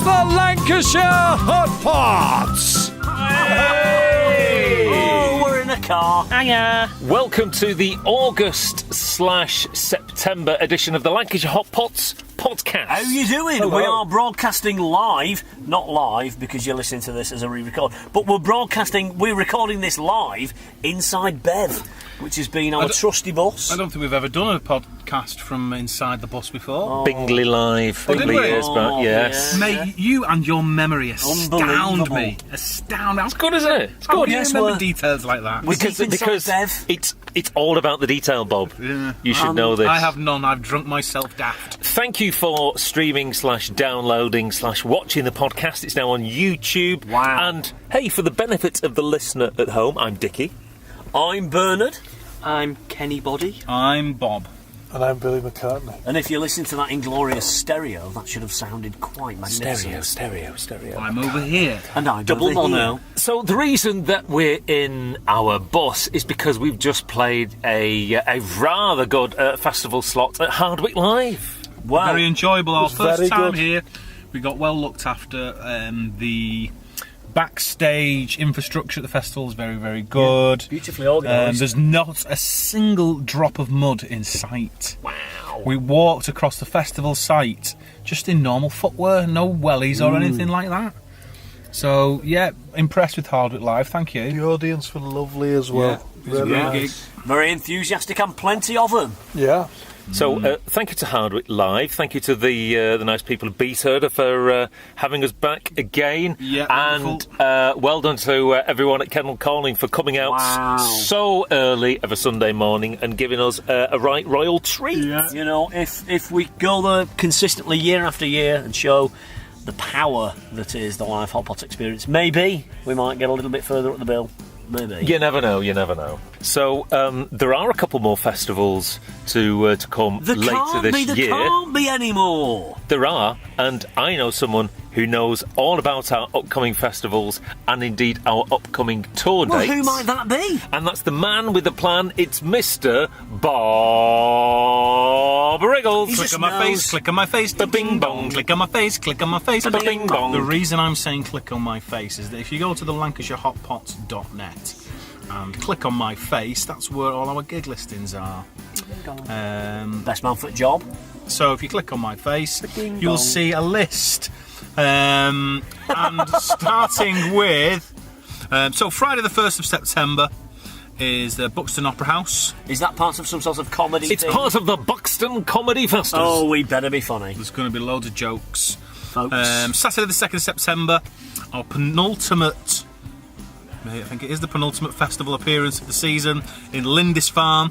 the Lancashire Hotpots! Hey! Oh, we're in a car. Hiya! Welcome to the August/September edition of the Lancashire Hotpots podcast. How are you doing? Hello. We are broadcasting live. Not live, because you're listening to this as a re-record. But we're recording this live inside Bev, which has been our trusty bus. I don't think we've ever done a podcast from inside the bus before. Bingley Live. did we? Years back, yes. yeah. Mate, you and your memory astound Unbelievable. me. Astound. It's good, isn't it? It's How good. do you Yes, remember we're- details like that? We're deep inside Bev. it's all about the detail, Bob. Yeah. You should know this. I have none. I've drunk myself daft. Thank you for streaming/downloading/watching the podcast. It's now on YouTube. Wow. And hey, for the benefit of the listener at home, I'm Dickie. I'm Bernard. I'm Kenny Body. I'm Bob. And I'm Billy McCartney. And if you're listening to that inglorious stereo, that should have sounded quite magnificent. Stereo. I'm over here. And I'm Double over mono. here. So the reason that we're in our bus is because we've just played a rather good festival slot at Hardwick Live. Wow. Very enjoyable. Our was first very time good. here. We got well looked after. The backstage infrastructure at the festival is very, very good. Beautifully organised. There's not a single drop of mud in sight. Wow. We walked across the festival site just in normal footwear, no wellies or anything like that. So, yeah, impressed with Hardwick Live, thank you. The audience were lovely as well. it was a Really great nice. Very enthusiastic and plenty of them. Yeah. So thank you to Hardwick Live. Thank you to the nice people of Beathurder for having us back again. Yeah, and well done to everyone at Kennel Calling for coming out Wow. so early of a Sunday morning and giving us a right royal treat. You know, if we go there consistently year after year and show the power that is the live Hotpot experience, maybe we might get a little bit further up the bill. Maybe. You never know. So there are a couple more festivals to come There later can't this be, there year. can't be any more. There are, and I know someone who knows all about our upcoming festivals and indeed our upcoming tour Well, dates. who might that be? And that's the man with the plan. It's Mr. Bob Riggles. He's Click just on my knows. face, click on my face, Ba-bing bong. click on my face, click on my face, Ba-bing bong. The reason I'm saying click on my face is that if you go to the LancashireHotpots.net and click on my face, that's where all our gig listings are. Best man for the job. So if you click on my face, Ba-ding you'll bong. see a list. And starting with... so Friday the 1st of September is the Buxton Opera House. Is that part of some sort of comedy It's thing? part of the Buxton Comedy Festival. Oh, we better be funny, There's going to be loads of jokes. folks. Saturday the 2nd of September, our penultimate... I think it is the penultimate festival appearance of the season in Lindisfarne.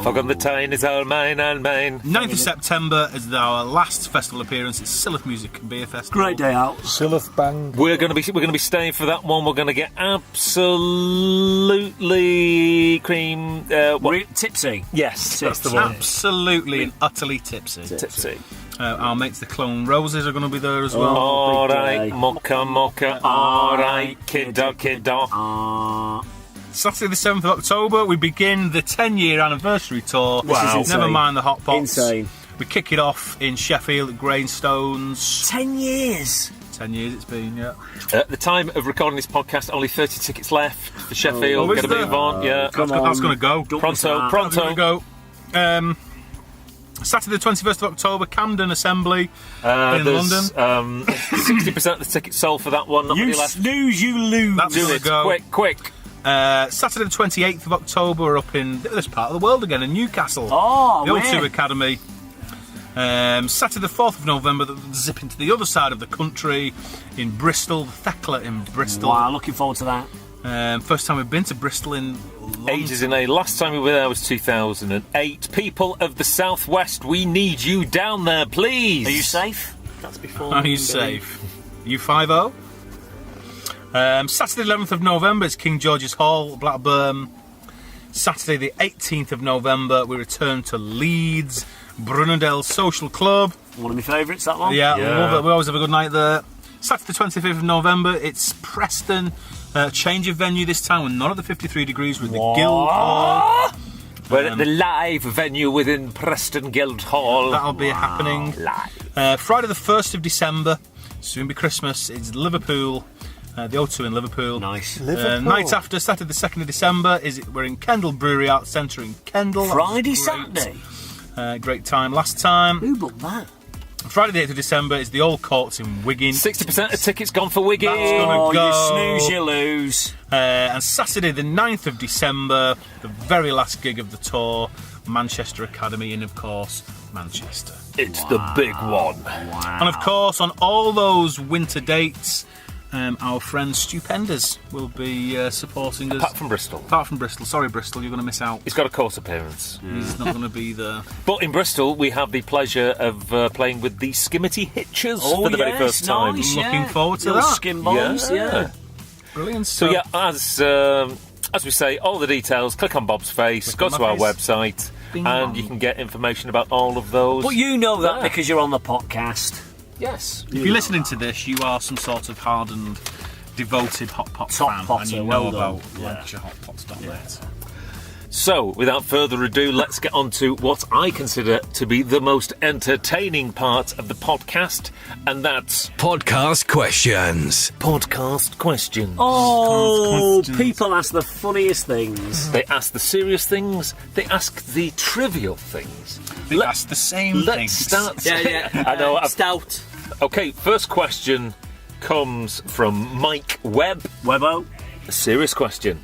Fog on the Tyne is all mine and mine. 9th of September is our last festival appearance. It's Syleth Music and Beer Festival. Great day out. Syleth Bang. We're going to be staying for that one. We're going to get absolutely cream. Tipsy. Yes, that's the Tipsy. one. Absolutely and utterly tipsy. Tipsy. Our mates, the Clone Roses, are going to be there as well. All big right, day. mocka. All right, kiddo. Saturday the 7th of October, we begin the 10-year anniversary tour. This is insane. Never mind the Hotpots. Insane. We kick it off in Sheffield at Greystones. 10 years. 10 years it's been, yeah. At the time of recording this podcast, only 30 tickets left for Sheffield. Oh, is Got to there? move on, yeah. Come That's on. going to go. Don't miss that. That's Pronto. going to go. Saturday the 21st of October, Camden Assembly in London. 60% of the tickets sold for that one. Not You many left. snooze, you lose. That's Do gonna it go. quick. Saturday the 28th of October, we're up in this part of the world again, in Newcastle. Oh, the where? O2 Academy. Saturday the 4th of November, zip into the other side of the country, in Bristol, Thekla in Bristol. Wow, looking forward to that. First time we've been to Bristol in long Ages in a. Last time we were there was 2008. People of the Southwest, we need you down there, please. Are you safe? That's before. Are you safe? You 5-0? Saturday 11th of November is King George's Hall, Blackburn. Saturday the 18th of November we return to Leeds, Brunendale Social Club. One of my favourites, that one. Yeah, Yeah. love it. We always have a good night there. Saturday the 25th of November it's Preston. Change of venue this time. We're not at the 53 degrees, we're at the Guildhall. We're at the live venue within Preston Guildhall. That'll be happening. Live. Friday the 1st of December Soon be Christmas. It's Liverpool, the O2 in Liverpool. Nice. Liverpool. Night after, Saturday the 2nd of December, we're in Kendal Brewery Arts Centre in Kendal. That was Friday, great. Saturday. Great time last time. Who booked that? Friday the 8th of December is the Old Courts in Wigan. 60% of tickets gone for Wigan. That's gonna go. You snooze, you lose. And Saturday the 9th of December, the very last gig of the tour, Manchester Academy in, of course, Manchester. It's the big one. And of course, on all those winter dates, our friend Stupendous will be supporting us. Apart from Bristol. Apart from Bristol. Sorry, Bristol, you're going to miss out. He's got a course appearance. He's not going to be there. But in Bristol, we have the pleasure of playing with the Skimity Hitchers for the very first time. Nice, Looking forward to Little that. Skim boys, yeah. Brilliant. So yeah, as we say, all the details, click on Bob's face, go on to my our face. website, Bing and bong. you can get information about all of those. But you know that there. because you're on the podcast. Yes. If you're listening to this, you are some sort of hardened, devoted Hotpot Top fan, potter, and you well know done. about Yeah. Lancashire Hotpots.net. So, without further ado, let's get on to what I consider to be the most entertaining part of the podcast, and that's Podcast questions. podcast questions. Oh, Questions. people ask the funniest things. They ask the serious things, they ask the trivial things. That's the same thing. Let's start. Yeah. I know. Stout. Okay, first question comes from Mike Webb. Webbo. A serious question.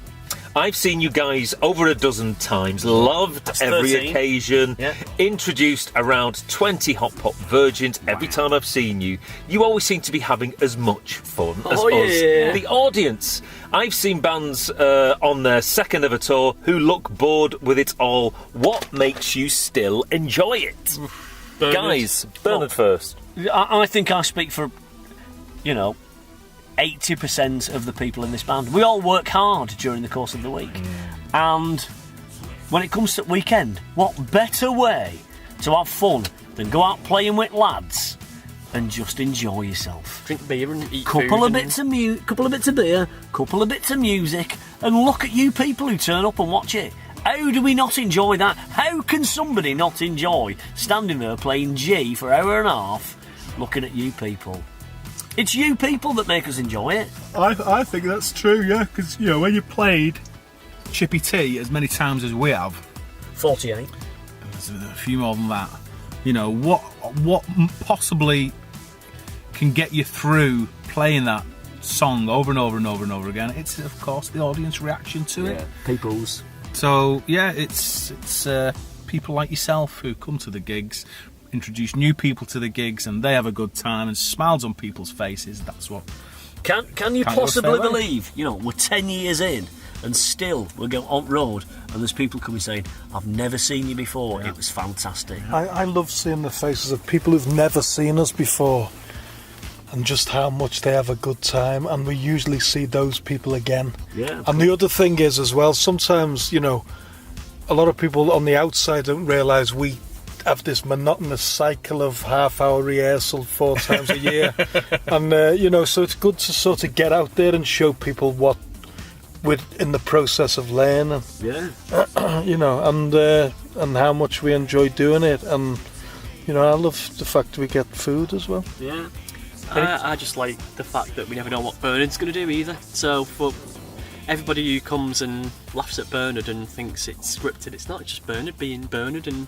I've seen you guys over a dozen times, loved That's every 13. occasion, Yeah. introduced around 20 Hotpot virgins every time I've seen you. You always seem to be having as much fun as Oh, us, yeah. the audience. I've seen bands on their second ever tour who look bored with it all. What makes you still enjoy it? Guys, Bernard first. I think I speak for, 80% of the people in this band. We all work hard during the course of the week. And when it comes to weekend, what better way to have fun than go out playing with lads and just enjoy yourself? Drink beer and eat Couple food of bits of beer, couple of bits of music, and look at you people who turn up and watch it. How do we not enjoy that? How can somebody not enjoy standing there playing G for an hour and a half, looking at you people? It's you people that make us enjoy it. I think that's true, yeah, because, when you played Chippy Tea as many times as we have, 48. there's a few more than that, what possibly can get you through playing that song over and over and over and over again? It's, of course, the audience reaction to it. Peoples. So, yeah, it's people like yourself who come to the gigs, introduce new people to the gigs, and they have a good time and smiles on people's faces. That's what. Can you Can't go possibly fair way. believe, we're 10 years in and still we're going on road and there's people coming saying, I've never seen you before, it was fantastic. I love seeing the faces of people who've never seen us before and just how much they have a good time, and we usually see those people again. Yeah. And the other thing is as well, sometimes, a lot of people on the outside don't realise we have this monotonous cycle of half-hour rehearsal 4 times a year. And, so it's good to sort of get out there and show people what we're in the process of learning, Yeah. and how much we enjoy doing it. And, I love the fact we get food as well. Yeah. I just like the fact that we never know what Bernard's going to do either. So for everybody who comes and laughs at Bernard and thinks it's scripted, it's not. It's just Bernard being Bernard, and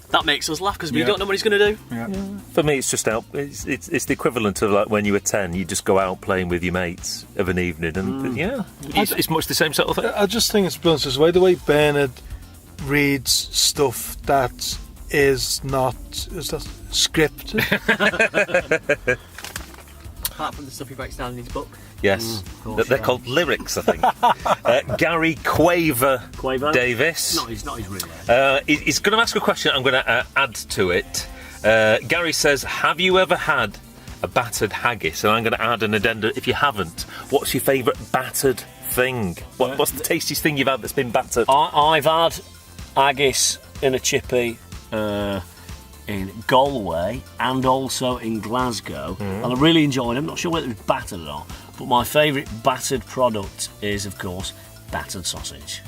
that makes us laugh because we don't know what he's going to do. For me, it's just out. It's the equivalent of like when you were 10, you just go out playing with your mates of an evening, and it's much the same sort of thing. I just think it's brilliant as well, the way Bernard reads stuff that is that scripted? Apart from the stuff he breaks down in his book. Yes, they're called lyrics, I think. Gary Quaver Davis. No, he's not his real name. He's going to ask a question. I'm going to add to it. Gary says, "Have you ever had a battered haggis?" And I'm going to add an addendum. If you haven't, what's your favourite battered thing? What's the tastiest thing you've had that's been battered? I've had haggis in a chippy in Galway and also in Glasgow, and I really enjoyed them. Not sure whether it was battered or not, but my favourite battered product is, of course, battered sausage.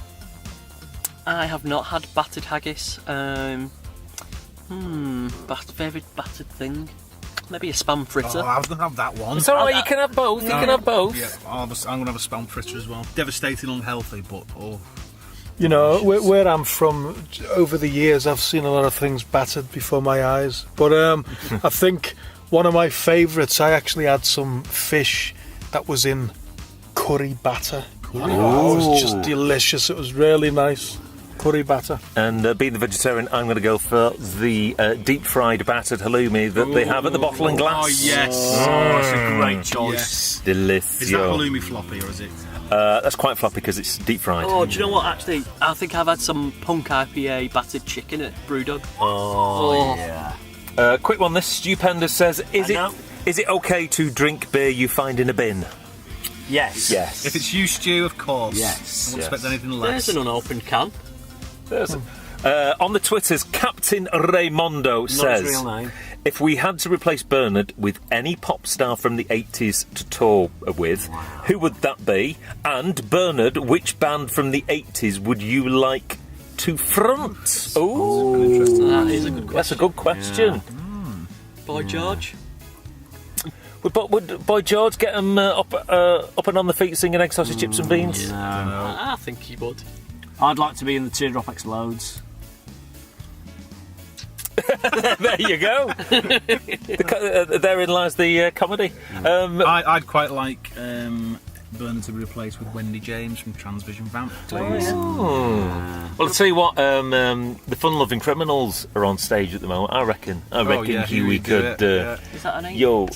I have not had battered haggis. Favourite battered thing? Maybe a spam fritter. Oh, I was going to have that one. It's alright, you can have both. You can have both. Yeah, I'm going to have a spam fritter as well. Devastating unhealthy, but You know, where I'm from, over the years, I've seen a lot of things battered before my eyes. But I think one of my favourites, I actually had some fish that was in curry batter. Oh, it was just delicious. It was really nice. Curry batter. And being the vegetarian, I'm going to go for the deep-fried battered halloumi that they have at the Bottle and Glass. Oh, yes. That's a great choice. Yes. Delicious. Is that halloumi floppy or is it? That's quite floppy because it's deep-fried. Oh, do you know what? Actually, I think I've had some punk IPA battered chicken at Brewdog. Oh, yeah. Quick one. This stupendous says, is it okay to drink beer you find in a bin? Yes. Yes. If it's you, Stu, of course. Yes. I wouldn't expect anything less. There's an unopened can. On the Twitters, Captain Raymondo Not his says, real name. if we had to replace Bernard with any pop star from the 80s to tour with, who would that be? And Bernard, which band from the 80s would you like to front? Oh, That is a good question. that's a good question. Boy George. Would Boy George get him up and on the feet singing Egg, Sausage, Chips and Beans? No. I think he would. I'd like to be in the Teardrop Explodes. There you go. Therein lies the comedy. I'd quite like Bernard to be replaced with Wendy James from Transvision Vamp, please. Well, I'll tell you what. The fun-loving criminals are on stage at the moment. I reckon Huey could. Is that an 80s? Yo.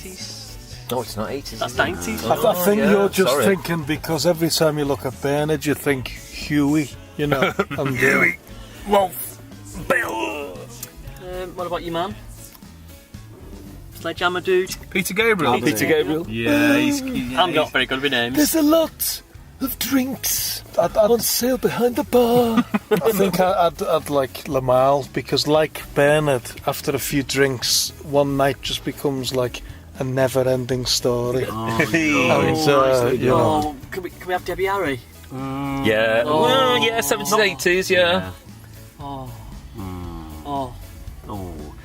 No, it's not 80s. That's 90s. I think you're just sorry. thinking because every time you look at Bernard, you think Huey, you know. And, Huey. Wolf. Bill. What about you, man? Sledgehammer dude. Peter Gabriel. Peter Gabriel. Yeah, I'm not very good with names. There's a lot of drinks on sale behind the bar. I think I'd like Lamal because, like Bernard, after a few drinks, one night just becomes like a never-ending story. And, you know. Can we have Debbie Harry? Yeah. Well, yeah, 70s, 80s, yeah. Oh.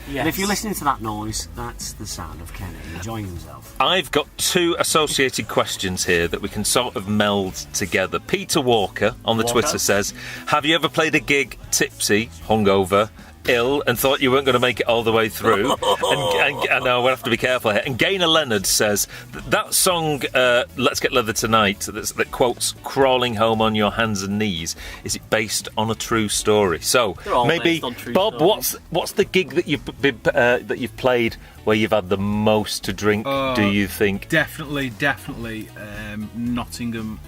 Yes. Yes. And if you're listening to that noise, that's the sound of Kenny enjoying himself. I've got two associated questions here that we can sort of meld together. Peter Walker on the Twitter says, have you ever played a gig tipsy, hungover, ill, and thought you weren't going to make it all the way through? and I know we'll have to be careful here. And Gaynor Leonard says, that song, Let's Get Leather Tonight, that quotes crawling home on your hands and knees, is it based on a true story? So maybe, Bob, what's the gig that you've played where you've had the most to drink, do you think? Definitely, Nottingham.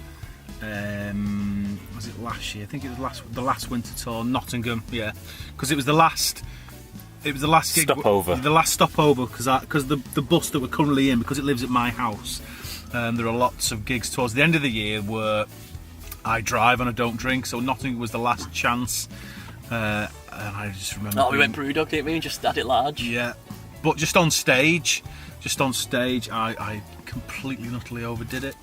Was it last year? I think it was the last winter tour, Nottingham. Yeah, because it was the last gig, stopover. The last stopover because the bus that we're currently in, because it lives at my house. There are lots of gigs towards the end of the year where I drive and I don't drink. So Nottingham was the last chance, and I just remember. We went Brewdog, didn't we? And just had it large. Yeah, but just on stage, I completely and utterly overdid it.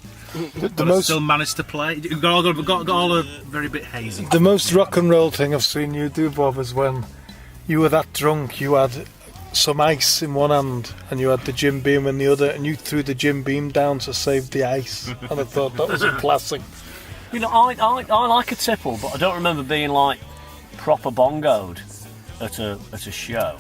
But I still managed to play. Got all a very bit hazy. The most rock and roll thing I've seen you do, Bob, is when you were that drunk, you had some ice in one hand and you had the Jim Beam in the other, and you threw the Jim Beam down to save the ice. And I thought that was a classic. You know, I like a tipple, but I don't remember being like proper bongoed at a show.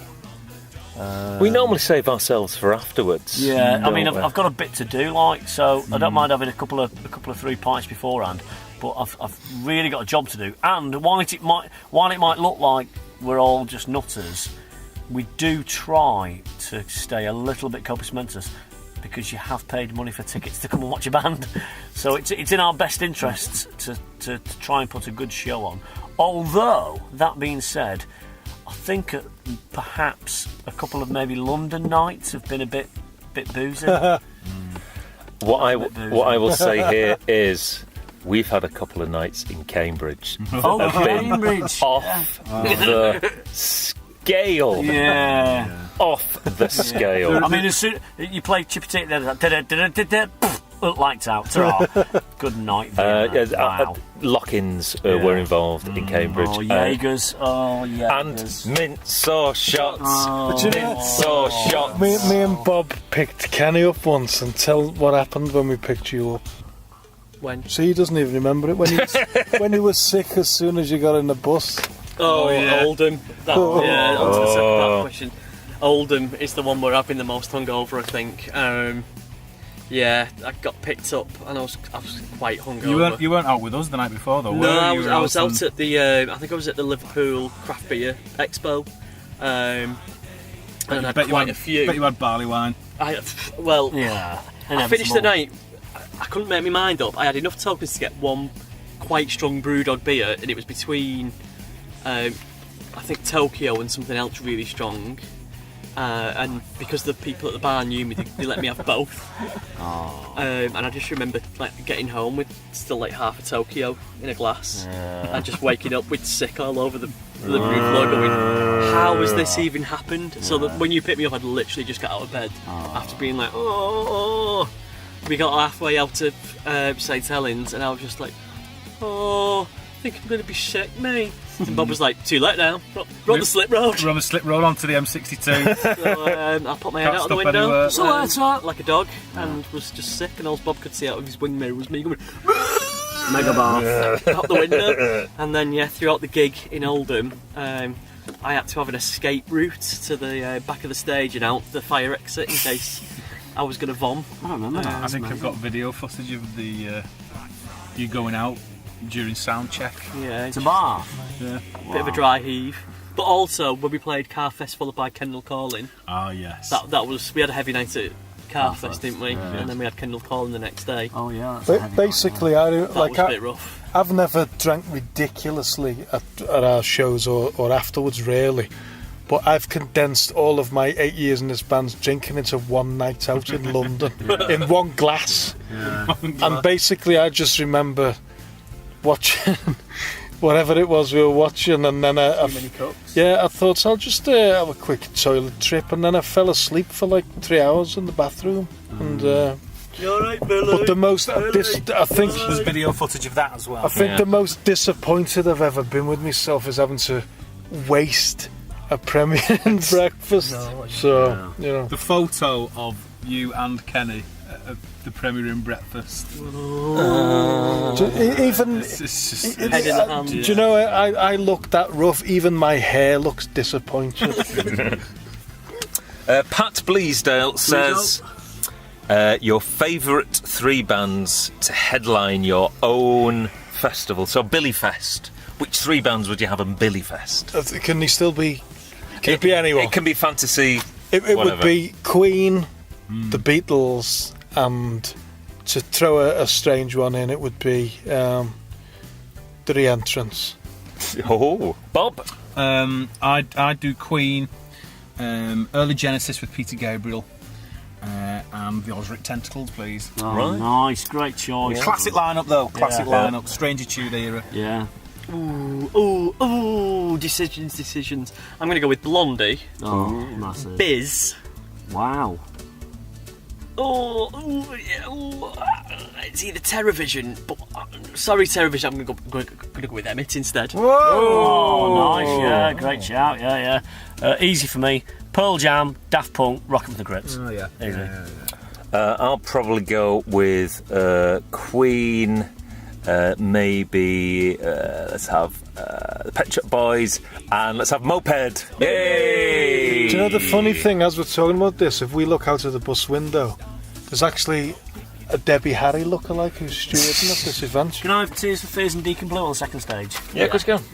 We normally save ourselves for afterwards. Yeah, I mean, don't we? I've got a bit to do, so I don't mind having a couple of 3 pints beforehand, but I've really got a job to do. And while it might look like we're all just nutters, we do try to stay a little bit compos mentis because you have paid money for tickets to come and watch a band. So it's in our best interests to try and put a good show on. Although that being said, I think perhaps a couple of maybe London nights have been a bit boozy. What I will say here is we've had a couple of nights in Cambridge. Cambridge! Off the scale. Yeah. Off the scale. I mean, as soon you play Chippy Tate, Lights out. Ta-ra. Good night, Vienna. Wow. Lock-ins were involved in Cambridge. Oh, Jaegers. And mint sauce shots. But you know, Mint sauce shots. me and Bob picked Kenny up once, and tell what happened when we picked you up. When? See, he doesn't even remember it. When he was sick as soon as you got in the bus. Oldham. Yeah, on to the second part of the question. Oldham is the one where I've been the most hungover, I think. Yeah, I got picked up and I was quite hungover. You weren't out with us the night before, though. No, I was out at the. I think I was at the Liverpool Craft Beer Expo. And I had quite a few. Bet you had barley wine. I finished the night. I couldn't make my mind up. I had enough tokens to get one quite strong brewdog beer, and it was between, I think, Tokyo and something else really strong. And because the people at the bar knew me, they let me have both. And I just remember getting home with still half a Tokyo in a glass, and just waking up with sick all over the roof floor, going, "How has this even happened?" So that when you picked me up, I'd literally just got out of bed after being like, "Oh." We got halfway out of St Helens, and I was just like, "Oh, I think I'm going to be sick, mate." And Bob was like, "Too late now. We're on the slip road." We're on the slip road onto the M62. So I put my head out of the window, like a dog, and was just sick. And all Bob could see out of his wing mirror was me going, Mega bath. out the window. And then throughout the gig in Oldham, I had to have an escape route to the back of the stage and out the fire exit in case I was going to vom. I don't remember that. I think I've got video footage of the you going out during sound check. Yeah, It's a bar. Yeah. bit of a dry heave. But also when we played Carfest followed by Kendall Calling, Oh yes. that was, we had a heavy night at Carfest, didn't we? And then we had Kendall Calling the next day. Oh yeah. That's a heavy Basically, night, I That was a bit rough. I've never drank ridiculously at our shows or afterwards, really. But I've condensed all of my 8 years in this band drinking into one night out in London in one glass. And basically, I just remember watching whatever it was we were watching, and then I thought I'll just have a quick toilet trip, and then I fell asleep for 3 hours in the bathroom. And You alright, Billy? but the most, I think, There's video footage of that as well. I think the most disappointed I've ever been with myself is having to waste a Premier Inn breakfast. So, you know. The photo of you and Kenny at the Premier Inn breakfast. Even, It's just, Head in the hand. do you know, I look that rough, even my hair looks disappointed. Pat Bleasdale says your favourite 3 bands to headline your own festival. So Billy Fest. Which 3 bands would you have on Billy Fest? Can they still be? Can it be anyone? It can be fantasy. It would whatever. be Queen, the Beatles, and to throw a strange one in, it would be the Re-Entrance. Oh, Bob. I'd do Queen, early Genesis with Peter Gabriel, and the Osric Tentacles, please. Oh, Right. nice, great choice. Classic lineup though. Classic Yeah. lineup. Strangitude era. Yeah. Ooh, decisions. I'm going to go with Blondie, Oh, massive. Biz. Wow. It's either Terrorvision, but sorry, Terrorvision. I'm going to go with Emmett instead. Oh, nice. Yeah, great shout. Yeah. Easy for me. Pearl Jam, Daft Punk, Rockin' with the Grips. Oh yeah. Easy. I'll probably go with Queen. Maybe let's have the Pet Shop Boys, and let's have Moped. Yay! Do you know the funny thing, as we're talking about this, if we look out of the bus window, there's actually a Debbie Harry lookalike who's stewarding at this event. Can I have Tears for Fears and Deacon Blue on the second stage? Yeah, of course you can.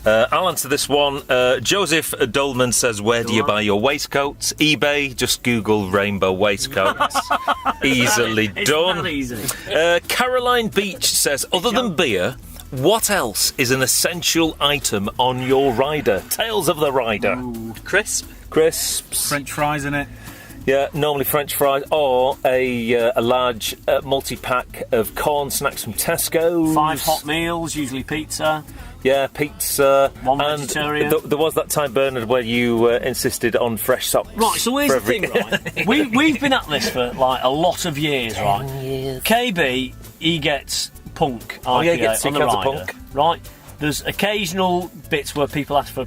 I'll answer this one. Joseph Dolman says, where do you buy your waistcoats? eBay. Just Google rainbow waistcoats. Easily done. It's that easy. Caroline Beach says, other than beer, what else is an essential item on your rider? Tales of the rider. Crisp. Crisps. French fries in it. Yeah, normally French fries, or a large multi-pack of corn snacks from Tesco. 5 hot meals, usually pizza. Yeah, pizza. One and vegetarian. There was that time, Bernard, where you insisted on fresh socks. Right, so here's for the thing, right? We've been at this for like a lot of years, right? KB, he gets punk IPA he gets on the 2 cans of rider, punk. right? There's occasional bits where people ask for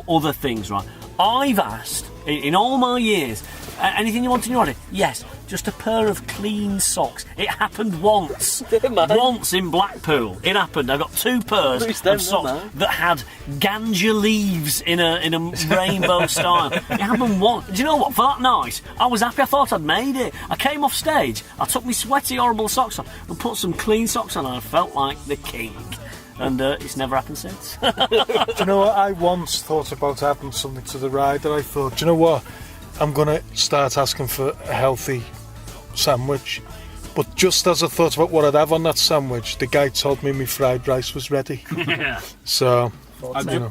other things, right? I've asked, in all my years, anything you want in your order? Yes, just a pair of clean socks. It happened once. Once in Blackpool. It happened. I got 2 pairs of socks that had ganja leaves in a rainbow style. It happened once. Do you know what? For that night, I was happy. I thought I'd made it. I came off stage, I took my sweaty, horrible socks off and put some clean socks on, and I felt like the king. And it's never happened since. Do you know what? I once thought about adding something to the ride, and I thought, do you know what? I'm going to start asking for a healthy sandwich. But just as I thought about what I'd have on that sandwich, the guy told me my fried rice was ready. Yeah. So,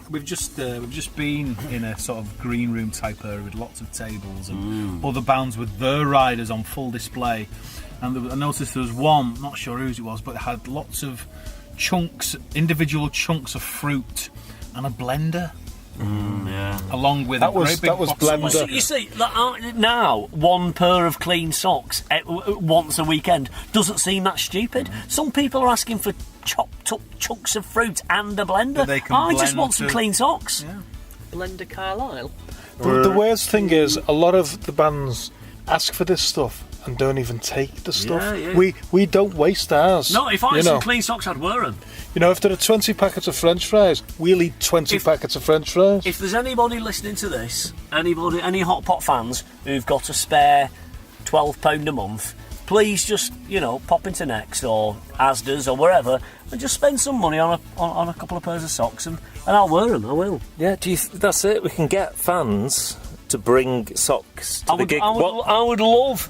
We've just been in a sort of green room type area with lots of tables and other bands with their riders on full display. And I noticed there was one, not sure whose it was, but it had lots of individual chunks of fruit and a blender. Yeah. Along with that a great big was box of blender. whiskey. You see, now 1 pair of clean socks once a weekend doesn't seem that stupid. Some people are asking for chopped up chunks of fruit and a blender. That they can I just blend want some to- clean socks. Yeah. Blender Carlisle. The worst thing is, a lot of the bands ask for this stuff and don't even take the stuff. Yeah. We don't waste ours. No, if I you had know. some clean socks, I'd wear them. You know, if there are 20 packets of French fries, we'll eat 20 packets of French fries. If there's anybody listening to this, any Hotpot fans who've got a spare £12 a month, please just, pop into Next or Asda's or wherever and just spend some money on a couple of pairs of socks and I'll wear them, I will. Yeah, that's it. We can get fans to bring socks to the gig. I would love,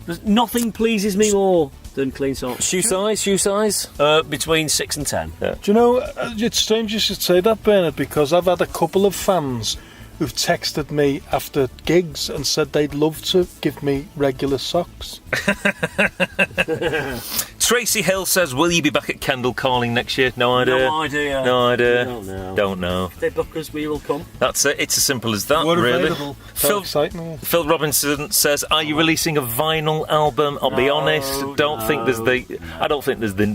there's nothing pleases me more than clean socks. Shoe size? Between 6 and 10. Yeah. Do you know, it's strange you should say that, Bernard, because I've had a couple of fans who've texted me after gigs and said they'd love to give me regular socks. Tracy Hill says, will you be back at Kendal Calling next year? No idea. No idea. No idea. Don't know. Don't know. If they book us, we will come. That's it. It's as simple as that, We're really. available. So exciting. Phil Robinson says, are you releasing a vinyl album? I'll be honest, I don't think there's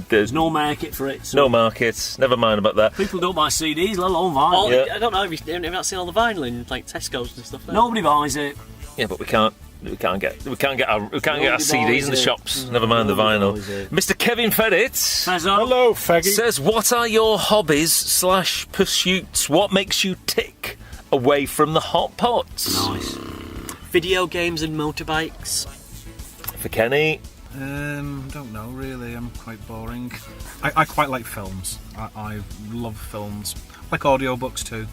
There's no market for it. So no market. Never mind about that. people don't buy CDs, let alone vinyl. Yeah. I don't know if you've not seen all the vinyl in like Tesco's and stuff. Nobody buys it. Yeah, but we can't get our CDs in the shops. Never mind the vinyl. Mr. Kevin Ferret Hello, faggy. says, what are your hobbies / pursuits? What makes you tick away from the Hotpots? Nice. Video games and motorbikes. For Kenny, Don't know really. I'm quite boring. I quite like films. I love films. I like audiobooks too.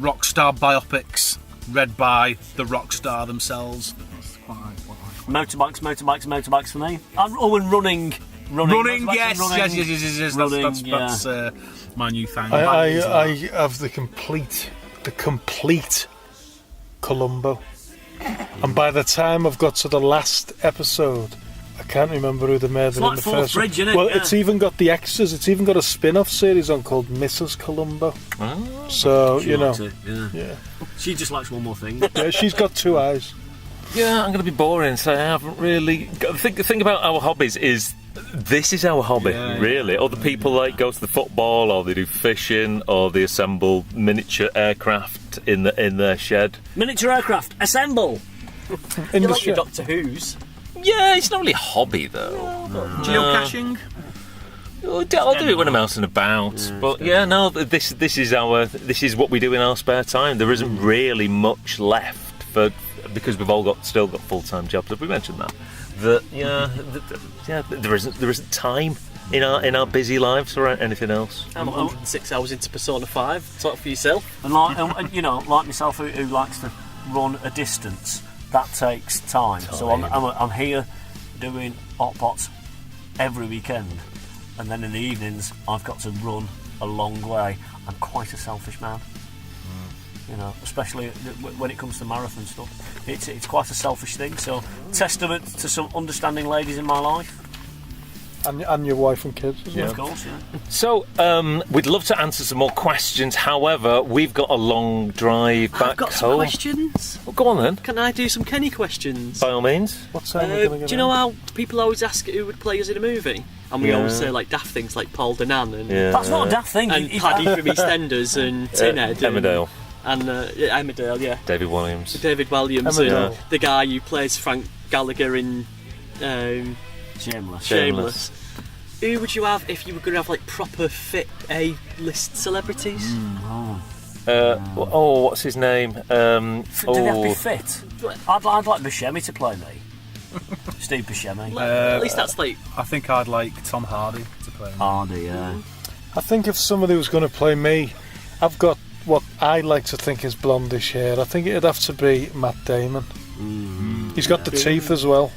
Rock star biopics read by the rock star themselves. That's quite what I like. Motorbikes for me. And running. Running, Motorbikes yes, and running. yes. Running, That's my new thing. I have the complete Columbo. And by the time I've got to the last episode, I can't remember who the murdered It's like in the Fourth first one. Bridge, innit? Well, Yeah. it's even got the extras. It's even got a spin-off series on called Mrs. Columbo. Oh. So, She you know. likes it, yeah. Yeah. She just likes one more thing. Yeah, she's got 2 eyes. yeah, I'm going to be boring, so I haven't really... The thing about our hobbies is, this is our hobby, really. Other people go to the football, or they do fishing, or they assemble miniature aircraft in their shed. Miniature aircraft, assemble! In You the like your shed. Doctor Who's. Yeah, it's not really a hobby, though. Geocaching? I'll do it when I'm out and about. But yeah, no, this is what we do in our spare time. There isn't really much left because we've all still got full-time jobs. Have we mentioned that? There isn't time in our busy lives or anything else. I'm 106 hours into Persona 5. Talk for yourself. And like myself, who likes to run a distance, that takes time. So I'm here doing Hotpots every weekend, and then in the evenings I've got to run a long way. I'm quite a selfish man. Especially when it comes to marathon stuff. It's quite a selfish thing. So, testament to some understanding ladies in my life. And your wife and kids as well. Of course, yeah. So, we'd love to answer some more questions. However, we've got a long drive back I've got some home. questions. Well, go on then, Can I do some Kenny questions? by all means. What time are we going to Do you know how people always ask who would play us in a movie? And we always say like daft things like Paul Danan and That's not a daft thing. and It- Paddy from EastEnders and Tinhead Emmerdale, and Emmerdale, yeah, David Williams. David Williams, Emmerdale. and the guy who plays Frank Gallagher in Shameless. Shameless. Who would you have if you were going to have like proper fit A-list celebrities? What's his name? Do they have to be fit? I'd like Buscemi to play me. Steve Buscemi. At least that's like I think I'd like Tom Hardy to play. Hardy, yeah. I think if somebody was going to play me, I've got what I like to think is blondish hair. I think it'd have to be Matt Damon. He's got the teeth as well.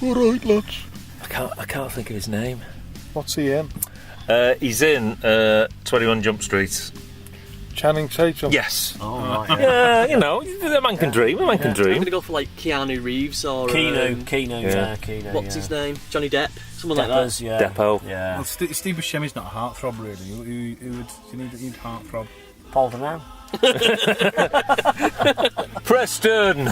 All right, lads. I can't think of his name. What's he in? He's in 21 Jump Street. Channing Tatum. Yes. Oh, right. Yeah, you know, the man can dream. The man can I'm dream. going to go for like Keanu Reeves or Keanu, Yeah. Keanu. what's his name? Johnny Depp, someone Deppers, like that. yeah. Depot. Yeah. Well, Steve Buscemi's not a heartthrob, really. Who would you need heartthrob? Paul Danan. Preston.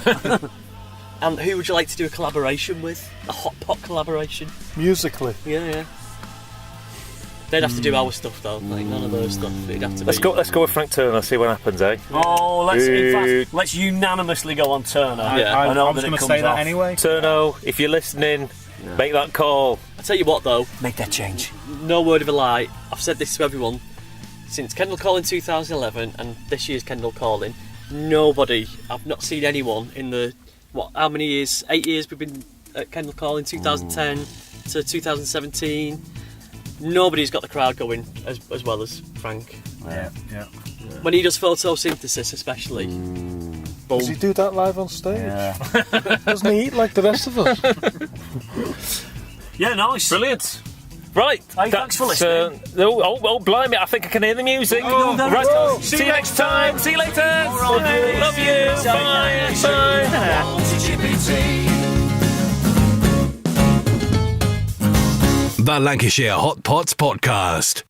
And who would you like to do a collaboration with? A Hotpot collaboration? Musically. Yeah. They'd have to do our stuff though, like none of those stuff. It'd have to Let's be. go with Frank Turner. See what happens, eh? Oh, let's unanimously go on Turner. Yeah. I know was that it going to comes say that off. anyway. Turno, if you're listening, make that call. I tell you what though, Make that change. no word of a lie. I've said this to everyone since Kendall Calling 2011 and this year's Kendall Calling. Nobody, I've not seen anyone in the how many years? 8 years we've been at Kendall Calling, 2010 to 2017. Nobody's got the crowd going as well as Frank. Yeah. When he does photosynthesis, especially. Boom. Does he do that live on stage? Yeah. Doesn't he eat like the rest of us? Yeah, nice. Brilliant. Right. Hey, thanks for listening. Oh, blimey, I think I can hear the music. Oh, there right. it goes. See you next time. See you later. Love you. Bye. Bye. The Lancashire Hotpots podcast.